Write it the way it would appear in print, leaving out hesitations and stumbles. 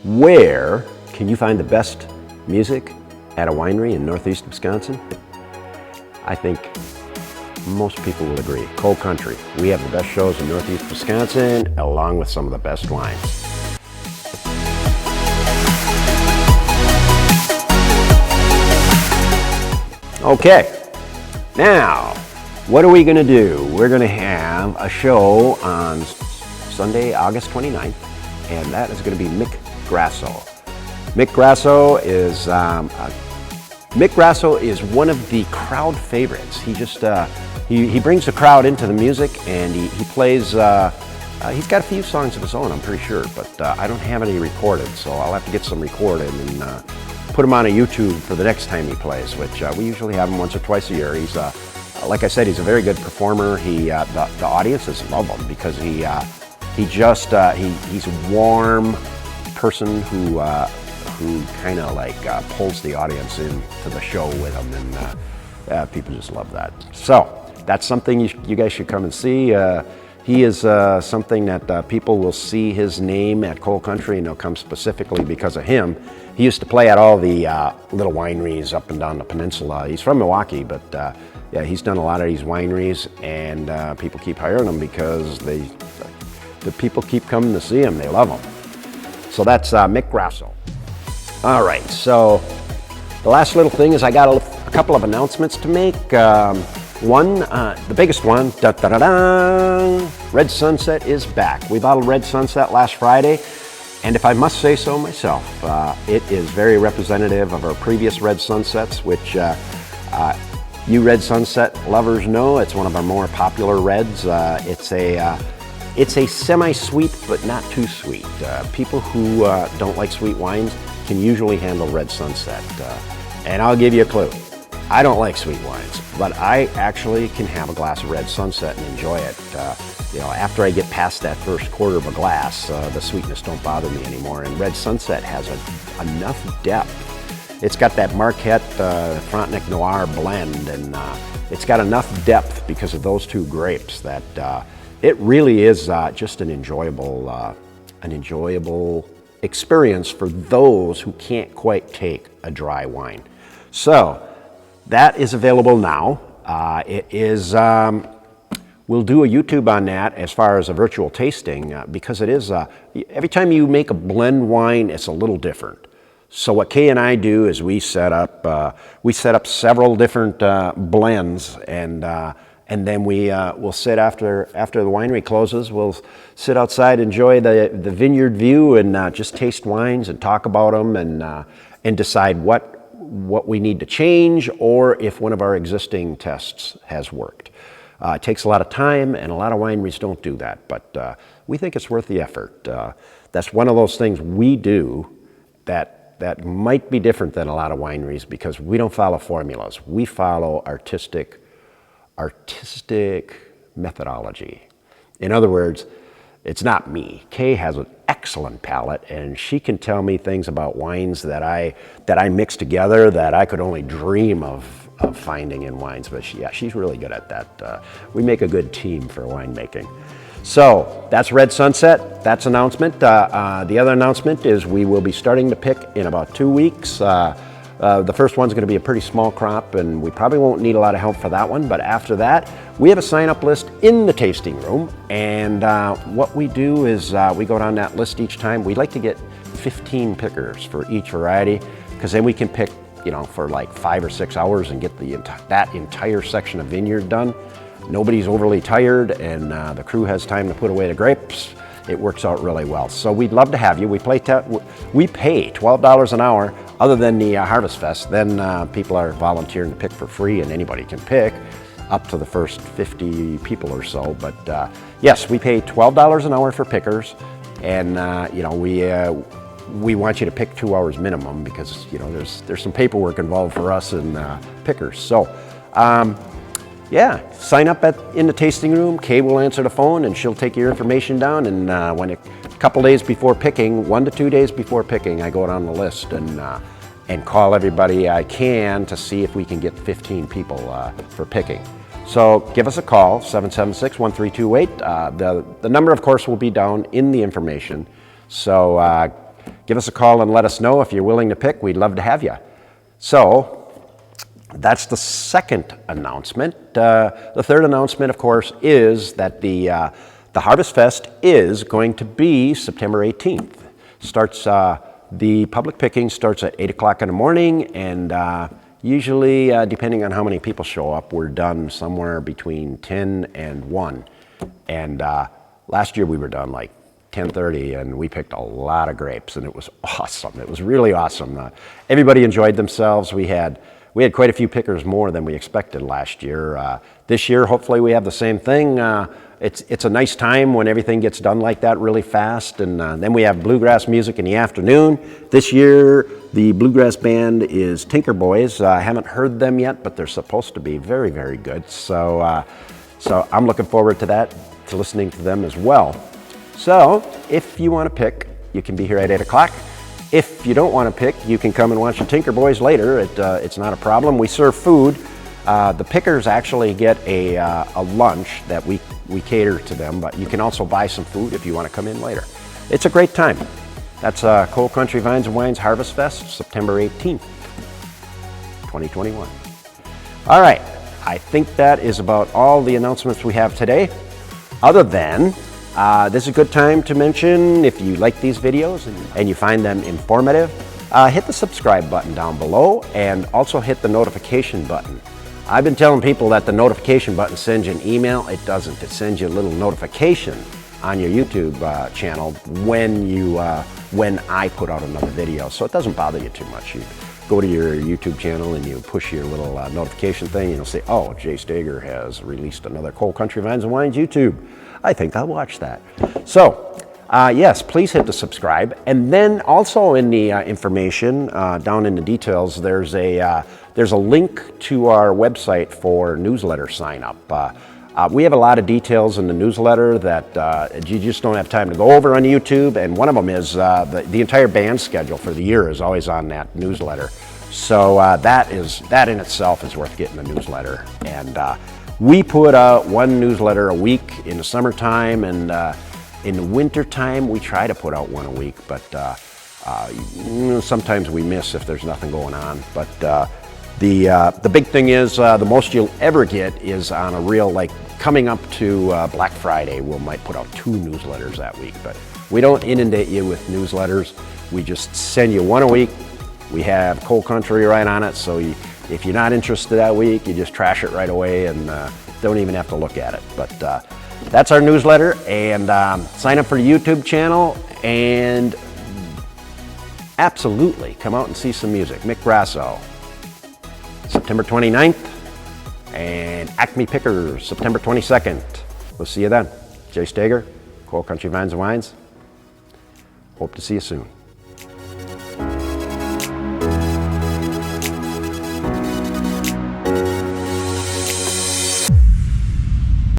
Where can you find the best music at a winery in northeast Wisconsin? I think most people will agree. Coal Country. We have the best shows in northeast Wisconsin, along with some of the best wines. Okay, now, what are we going to do? We're going to have a show on Sunday, August 29th, and that is going to be Mick Grasso. Mick Grasso is one of the crowd favorites. He just he brings the crowd into the music, and he plays. He's got a few songs of his own, I'm pretty sure, but I don't have any recorded, so I'll have to get some recorded and put them on a YouTube for the next time he plays, which we usually have him once or twice a year. He's like I said, he's a very good performer. The audiences love him because he's a warm person who kind of like pulls the audience into the show with him, and people just love that. So that's something you guys should come and see. He is something that people will see his name at Coal Country, and they'll come specifically because of him. He used to play at all the little wineries up and down the peninsula. He's from Milwaukee, but yeah, he's done a lot of these wineries, and people keep hiring him because the people keep coming to see him. They love him. So that's Mick Grasso. All right, so the last little thing is I got a couple of announcements to make. One, the biggest one, Red Sunset is back. We bottled Red Sunset last Friday, and if I must say so myself, it is very representative of our previous Red Sunsets, which you Red Sunset lovers know. It's one of our more popular reds. It's a semi-sweet, but not too sweet. People who don't like sweet wines can usually handle Red Sunset. And I'll give you a clue. I don't like sweet wines, but I actually can have a glass of Red Sunset and enjoy it. After I get past that first quarter of a glass, the sweetness don't bother me anymore. And Red Sunset has enough depth. It's got that Marquette Frontenac Noir blend, and it's got enough depth because of those two grapes that it really is just an enjoyable experience for those who can't quite take a dry wine. So that is available now. We'll do a YouTube on that as far as a virtual tasting because it is, every time you make a blend wine, it's a little different. So what Kay and I do is we set up several different blends, and then we'll sit after the winery closes. We'll sit outside, enjoy the vineyard view, and just taste wines and talk about them, and decide what we need to change, or if one of our existing tests has worked. It takes a lot of time, and a lot of wineries don't do that, but we think it's worth the effort. That's one of those things we do that might be different than a lot of wineries because we don't follow formulas. We follow artistic methodology. In other words, it's not me. Kay has an excellent palate, and she can tell me things about wines that I mix together that I could only dream of finding in wines. But she's really good at that. We make a good team for winemaking. So that's Red Sunset. That's announcement. The other announcement is we will be starting to pick in about 2 weeks. The first one's going to be a pretty small crop, and we probably won't need a lot of help for that one. But after that, we have a sign-up list in the tasting room, and what we do is we go down that list each time. We'd like to get 15 pickers for each variety, because then we can pick, for like 5 or 6 hours and get that entire section of vineyard done. Nobody's overly tired, and the crew has time to put away the grapes. It works out really well. So we'd love to have you. We pay $12 an hour. Other than the Harvest Fest, then people are volunteering to pick for free, and anybody can pick up to the first 50 people or so. But yes, we pay $12 an hour for pickers, and we want you to pick 2 hours minimum because there's some paperwork involved for us and pickers. So yeah, sign up in the tasting room. Kay will answer the phone, and she'll take your information down. And when a couple days before picking, 1 to 2 days before picking, I go down the list and call everybody I can to see if we can get 15 people for picking. So give us a call, 776-1328. The number, of course, will be down in the information. So give us a call and let us know if you're willing to pick. We'd love to have you. So that's the second announcement. The third announcement, of course, is that the Harvest Fest is going to be September 18th. The public picking starts at 8 o'clock in the morning, and usually, depending on how many people show up, we're done somewhere between 10 and 1. And last year we were done like 10:30, and we picked a lot of grapes, and it was awesome. It was really awesome. Everybody enjoyed themselves. We had quite a few pickers more than we expected last year. This year, hopefully, we have the same thing. It's a nice time when everything gets done like that really fast, and then we have bluegrass music in the afternoon. This year, the bluegrass band is Tinker Boys. I haven't heard them yet, but they're supposed to be very, very good. So I'm looking forward to that, to listening to them as well. So if you want to pick, you can be here at 8 o'clock. If you don't want to pick, you can come and watch the Tinker Boys later. It's not a problem. We serve food. The pickers actually get a lunch that we cater to them, but you can also buy some food if you want to come in later. It's a great time. That's Coal Country Vines and Wines Harvest Fest, September 18th, 2021. All right, I think that is about all the announcements we have today. Other than, this is a good time to mention, if you like these videos and you find them informative, hit the subscribe button down below and also hit the notification button. I've been telling people that the notification button sends you an email. It doesn't. It sends you a little notification on your YouTube channel when I put out another video. So it doesn't bother you too much. You go to your YouTube channel and you push your little notification thing and you'll say, oh, Jay Stager has released another Coal Country Vines and Wines YouTube. I think I'll watch that. So yes, please hit the subscribe. And then also in the information, down in the details, there's a link to our website for newsletter sign up. We have a lot of details in the newsletter that you just don't have time to go over on YouTube, and one of them is the entire band schedule for the year is always on that newsletter. So that in itself is worth getting the newsletter. And we put out one newsletter a week in the summertime, and in the wintertime we try to put out one a week, but sometimes we miss if there's nothing going on. But the big thing is the most you'll ever get is on a real, like coming up to Black Friday, we might put out 2 newsletters that week, but we don't inundate you with newsletters. We just send you one a week. We have Coal Country right on it, so if you're not interested that week, you just trash it right away and don't even have to look at it. But that's our newsletter, and sign up for the YouTube channel, and absolutely come out and see some music. Mick Grasso, September 29th, and Acme Pickers, September 22nd. We'll see you then. Jay Stager, Coal Country Vines and Wines. Hope to see you soon.